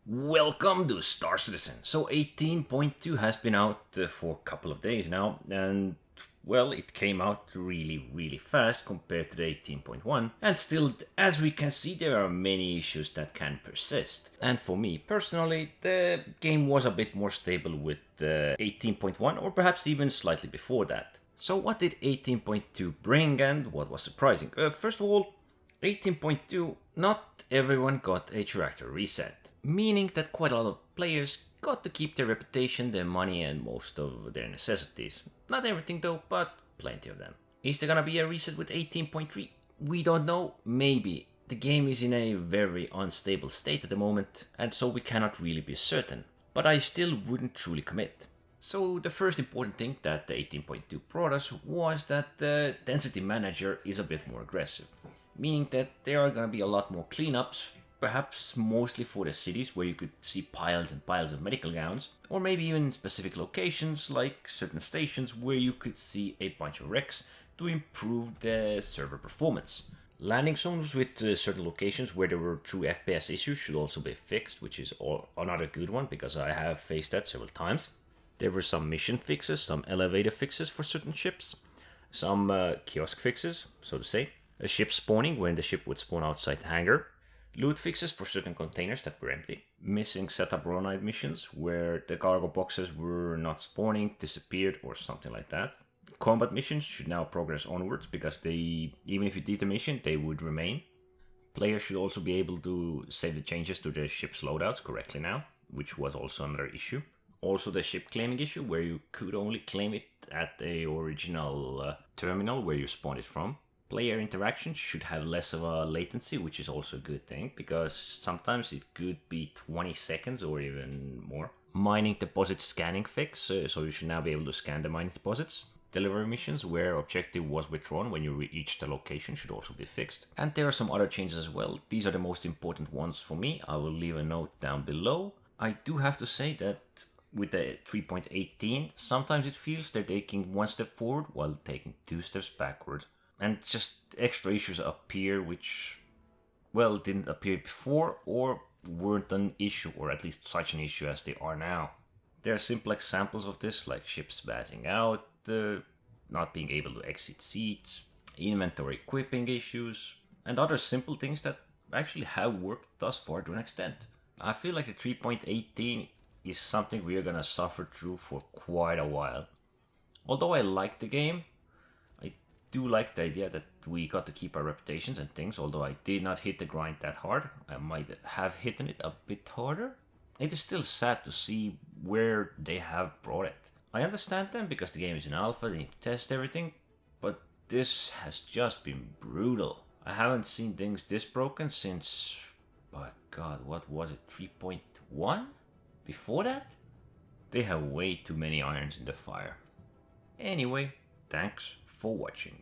Welcome to Star Citizen. So 18.2 has been out for a couple of days now, and well, it came out really fast compared to the 18.1, and still, as we can see, there are many issues that can persist. And for me personally, the game was a bit more stable with 18.1, or perhaps even slightly before that. So what did 18.2 bring, and what was surprising? First of all, 18.2, not everyone got a character reset, meaning that quite a lot of players got to keep their reputation, their money, and most of their necessities. Not everything though, but plenty of them. Is there gonna be a reset with 18.3? We don't know, maybe. The game is in a very unstable state at the moment, and so we cannot really be certain, but I still wouldn't truly commit. So the first important thing that the 18.2 brought us was that the density manager is a bit more aggressive, meaning that there are gonna be a lot more cleanups, perhaps mostly for the cities where you could see piles and piles of medical gowns, or maybe even in specific locations like certain stations where you could see a bunch of wrecks to improve the server performance. Landing zones with certain locations where there were true FPS issues should also be fixed, which is another good one because I have faced that several times. There were some mission fixes, some elevator fixes for certain ships, some kiosk fixes, so to say, a ship spawning when the ship would spawn outside the hangar, loot fixes for certain containers that were empty, missing setup roll night missions where the cargo boxes were not spawning, disappeared, or something like that. Combat missions should now progress onwards because even if you did the mission, they would remain. Players should also be able to save the changes to the ship's loadouts correctly now, which was also another issue. Also the ship claiming issue where you could only claim it at the original terminal where you spawned it from. Player interaction should have less of a latency, which is also a good thing, because sometimes it could be 20 seconds or even more. Mining deposit scanning fix, so you should now be able to scan the mining deposits. Delivery missions where objective was withdrawn when you reached the location should also be fixed. And there are some other changes as well. These are the most important ones for me. I will leave a note down below. I do have to say that with the 3.18, sometimes it feels they're taking one step forward while taking two steps backward. And just extra issues appear which, well, didn't appear before or weren't an issue, or at least such an issue as they are now. There are simple examples of this, like ships spazzing out, not being able to exit seats, inventory equipping issues, and other simple things that actually have worked thus far to an extent. I feel like the 3.18 is something we are gonna suffer through for quite a while. Although I like the game, I do like the idea that we got to keep our reputations and things, although I did not hit the grind that hard. I might have hit it a bit harder. It is still sad to see where they have brought it. I understand them because the game is in alpha, they need to test everything, but this has just been brutal. I haven't seen things this broken since, by God, what was it, 3.1? Before that? They have way too many irons in the fire. Anyway, thanks for watching.